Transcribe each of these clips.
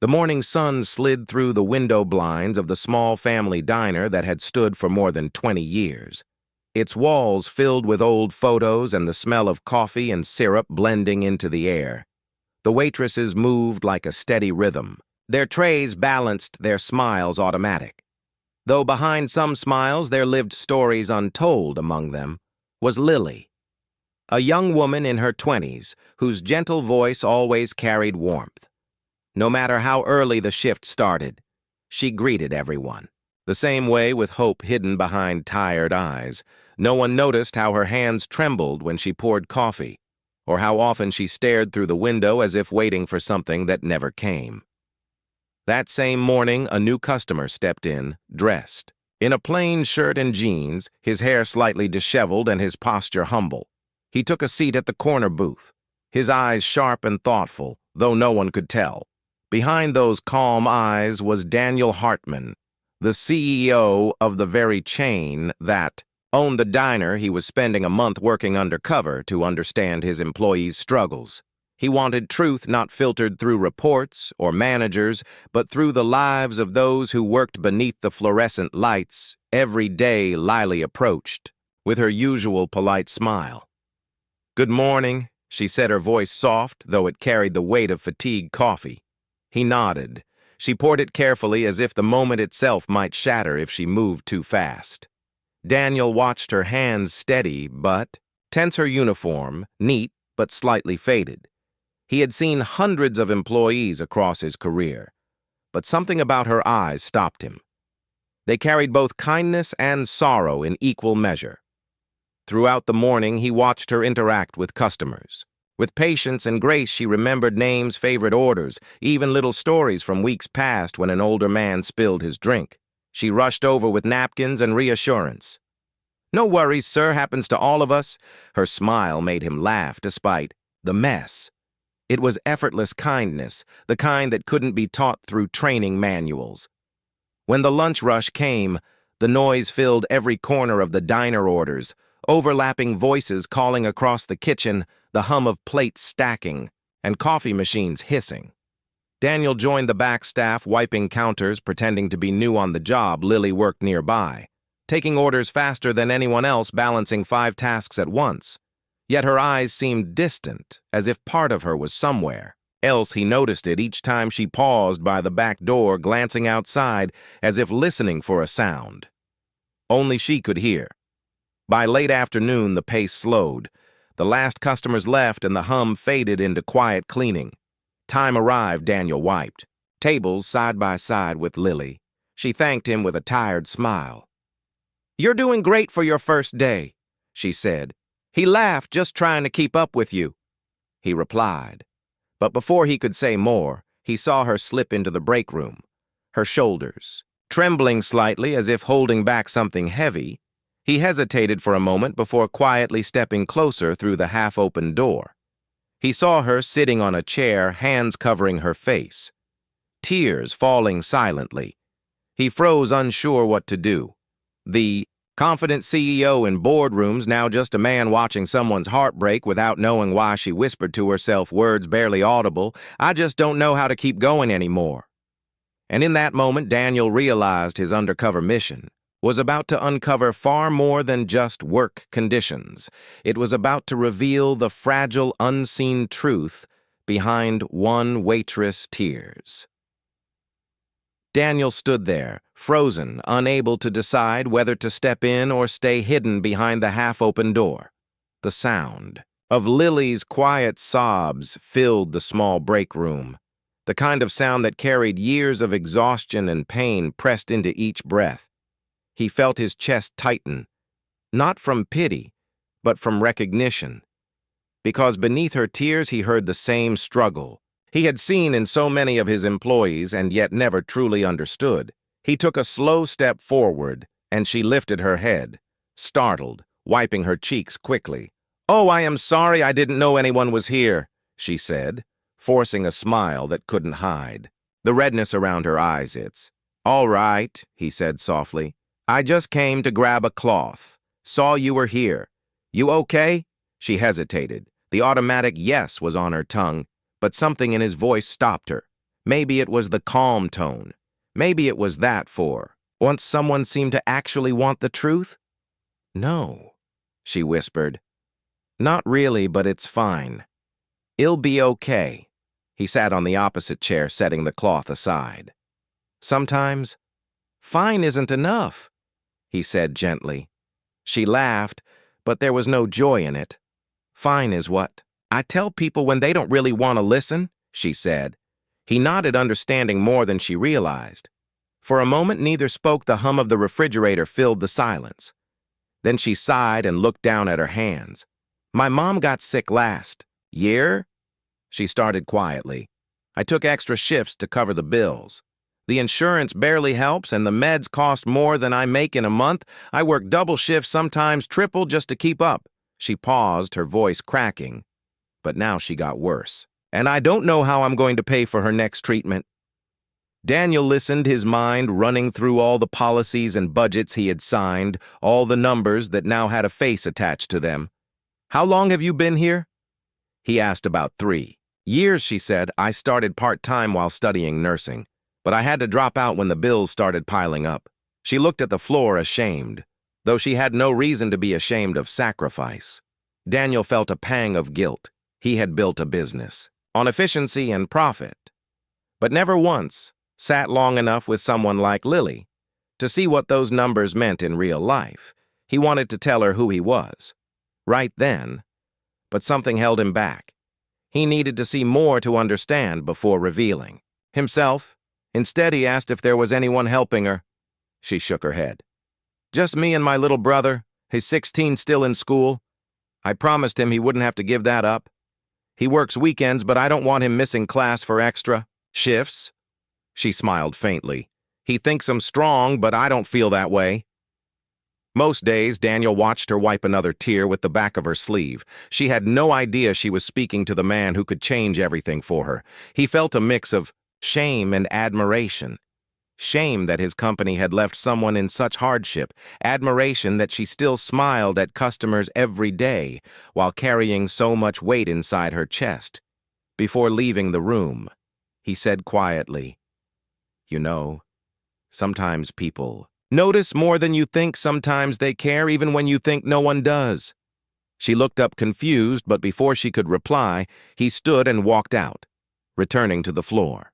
The morning sun slid through the window blinds of the small family diner that had stood for more than 20 years. Its walls filled with old photos and the smell of coffee and syrup blending into the air. The waitresses moved like a steady rhythm. Their trays balanced their smiles automatic. Though behind some smiles there lived stories untold. Among them was Lily, a young woman in her 20s whose gentle voice always carried warmth. No matter how early the shift started, she greeted everyone. The same way with hope hidden behind tired eyes. No one noticed how her hands trembled when she poured coffee, or how often she stared through the window as if waiting for something that never came. That same morning, a new customer stepped in, dressed. In a plain shirt and jeans, his hair slightly disheveled and his posture humble. He took a seat at the corner booth, his eyes sharp and thoughtful, though no one could tell. Behind those calm eyes was Daniel Hartman, the CEO of the very chain that owned the diner he was spending a month working undercover to understand his employees' struggles. He wanted truth not filtered through reports or managers, but through the lives of those who worked beneath the fluorescent lights. Every day Lily approached, with her usual polite smile. "Good morning," she said, her voice soft, though it carried the weight of fatigued coffee. He nodded. She poured it carefully as if the moment itself might shatter if she moved too fast. Daniel watched her hands steady but tense, her uniform, neat but slightly faded. He had seen hundreds of employees across his career, but something about her eyes stopped him. They carried both kindness and sorrow in equal measure. Throughout the morning, he watched her interact with customers. With patience and grace, she remembered names, favorite orders, even little stories from weeks past when an older man spilled his drink. She rushed over with napkins and reassurance. "No worries, sir, happens to all of us." Her smile made him laugh despite the mess. It was effortless kindness, the kind that couldn't be taught through training manuals. When the lunch rush came, the noise filled every corner of the diner. Orders, overlapping voices calling across the kitchen, the hum of plates stacking, and coffee machines hissing. Daniel joined the back staff, wiping counters, pretending to be new on the job. Lily worked nearby, taking orders faster than anyone else, balancing 5 tasks at once. Yet her eyes seemed distant, as if part of her was somewhere else. He noticed it each time she paused by the back door, glancing outside as if listening for a sound only she could hear. By late afternoon, the pace slowed. The last customers left and the hum faded into quiet cleaning. Time arrived. Daniel wiped tables side by side with Lily. She thanked him with a tired smile. "You're doing great for your first day," she said. "He laughed, just trying to keep up with you," he replied. But before he could say more, he saw her slip into the break room, her shoulders trembling slightly as if holding back something heavy. He hesitated for a moment before quietly stepping closer through the half-open door. He saw her sitting on a chair, hands covering her face, tears falling silently. He froze, unsure what to do. The confident CEO in boardrooms, now just a man watching someone's heartbreak without knowing why. She whispered to herself, words barely audible, "I just don't know how to keep going anymore." And in that moment, Daniel realized his undercover mission was about to uncover far more than just work conditions. It was about to reveal the fragile, unseen truth behind one waitress' tears. Daniel stood there, frozen, unable to decide whether to step in or stay hidden behind the half-open door. The sound of Lily's quiet sobs filled the small break room, the kind of sound that carried years of exhaustion and pain pressed into each breath. He felt his chest tighten, not from pity, but from recognition. Because beneath her tears he heard the same struggle he had seen in so many of his employees and yet never truly understood. He took a slow step forward, and she lifted her head, startled, wiping her cheeks quickly. "Oh, I am sorry, I didn't know anyone was here," she said, forcing a smile that couldn't hide the redness around her eyes. "It's all right," he said softly. "I just came to grab a cloth. Saw you were here. You okay?" She hesitated. The automatic yes was on her tongue, but something in his voice stopped her. Maybe it was the calm tone. Maybe it was that for, once someone seemed to actually want the truth? No, she whispered. Not really, but it's fine. It'll be okay. He sat on the opposite chair, setting the cloth aside. Sometimes, fine isn't enough, he said gently. She laughed, but there was no joy in it. Fine is what I tell people when they don't really want to listen, she said. He nodded, understanding more than she realized. For a moment, neither spoke. The hum of the refrigerator filled the silence. Then she sighed and looked down at her hands. My mom got sick last year, she started quietly. I took extra shifts to cover the bills. The insurance barely helps, and the meds cost more than I make in a month. I work double shifts, sometimes triple, just to keep up. She paused, her voice cracking. But now she got worse. And I don't know how I'm going to pay for her next treatment. Daniel listened, his mind running through all the policies and budgets he had signed, all the numbers that now had a face attached to them. How long have you been here? He asked. About 3 years, she said. I started part-time while studying nursing, but I had to drop out when the bills started piling up. She looked at the floor, ashamed, though she had no reason to be ashamed of sacrifice. Daniel felt a pang of guilt. He had built a business on efficiency and profit, but never once sat long enough with someone like Lily to see what those numbers meant in real life. He wanted to tell her who he was, right then, but something held him back. He needed to see more to understand before revealing himself. Instead, he asked if there was anyone helping her. She shook her head. Just me and my little brother, he's 16, still in school. I promised him he wouldn't have to give that up. He works weekends, but I don't want him missing class for extra shifts. She smiled faintly. He thinks I'm strong, but I don't feel that way. Most days, Daniel watched her wipe another tear with the back of her sleeve. She had no idea she was speaking to the man who could change everything for her. He felt a mix of shame and admiration. Shame that his company had left someone in such hardship. Admiration that she still smiled at customers every day while carrying so much weight inside her chest. Before leaving the room, he said quietly, You know, sometimes people notice more than you think. Sometimes they care even when you think no one does. She looked up confused, but before she could reply, he stood and walked out, returning to the floor.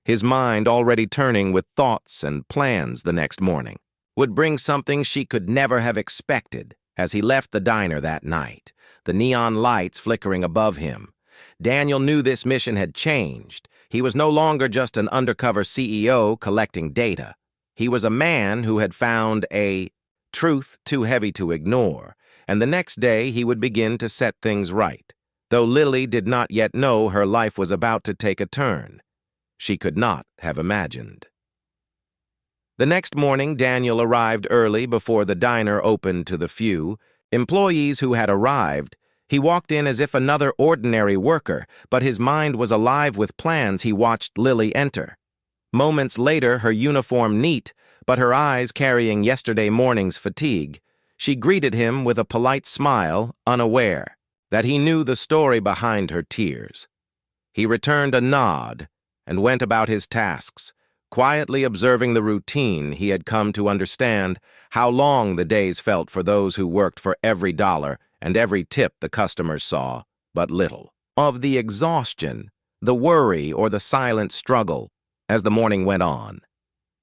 His mind already turning with thoughts and plans the next morning, would bring something she could never have expected as he left the diner that night, the neon lights flickering above him. Daniel knew this mission had changed. He was no longer just an undercover CEO collecting data. He was a man who had found a truth too heavy to ignore, and the next day he would begin to set things right. Though Lily did not yet know her life was about to take a turn she could not have imagined. The next morning, Daniel arrived early before the diner opened to the few employees who had arrived. He walked in as if another ordinary worker, but his mind was alive with plans. He watched Lily enter. Moments later, her uniform neat, but her eyes carrying yesterday morning's fatigue, she greeted him with a polite smile, unaware that he knew the story behind her tears. He returned a nod and went about his tasks, quietly observing the routine. He had come to understand how long the days felt for those who worked for every dollar and every tip the customers saw, but little of the exhaustion, the worry, or the silent struggle as the morning went on.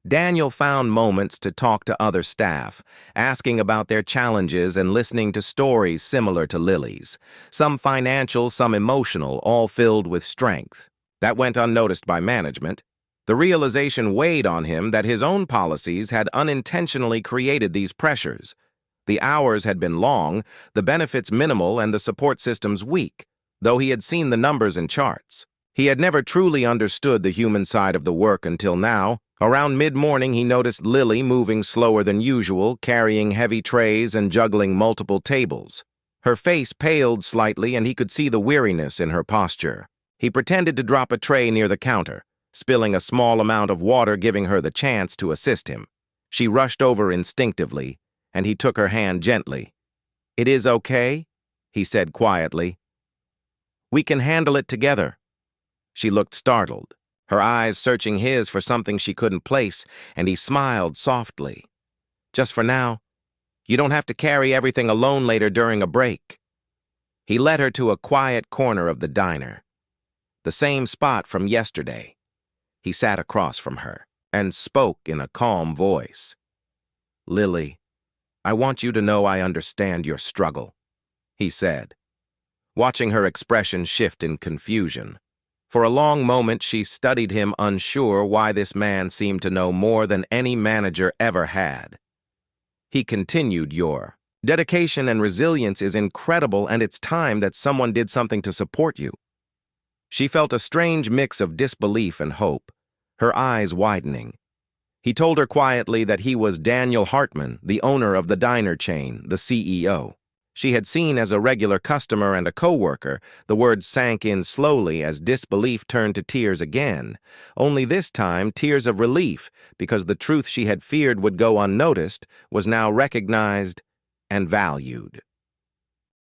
Daniel found moments to talk to other staff, asking about their challenges and listening to stories similar to Lily's, some financial, some emotional, all filled with strength. That went unnoticed by management. The realization weighed on him that his own policies had unintentionally created these pressures. The hours had been long, the benefits minimal, and the support systems weak, though he had seen the numbers and charts. He had never truly understood the human side of the work until now. Around mid-morning, he noticed Lily moving slower than usual, carrying heavy trays and juggling multiple tables. Her face paled slightly, and he could see the weariness in her posture. He pretended to drop a tray near the counter, spilling a small amount of water, giving her the chance to assist him. She rushed over instinctively, and he took her hand gently. "It is okay," he said quietly. "We can handle it together." She looked startled. her eyes searching his for something she couldn't place, and he smiled softly. Just for now, you don't have to carry everything alone later during a break. He led her to a quiet corner of the diner, the same spot from yesterday. He sat across from her and spoke in a calm voice. Lily, I want you to know I understand your struggle, he said, watching her expression shift in confusion. For a long moment, she studied him, unsure why this man seemed to know more than any manager ever had. He continued, your dedication and resilience is incredible, and it's time that someone did something to support you. She felt a strange mix of disbelief and hope, her eyes widening. He told her quietly that he was Daniel Hartman, the owner of the diner chain, the CEO. She had seen as a regular customer and a co-worker. The words sank in slowly as disbelief turned to tears again, only this time tears of relief, because the truth she had feared would go unnoticed was now recognized and valued.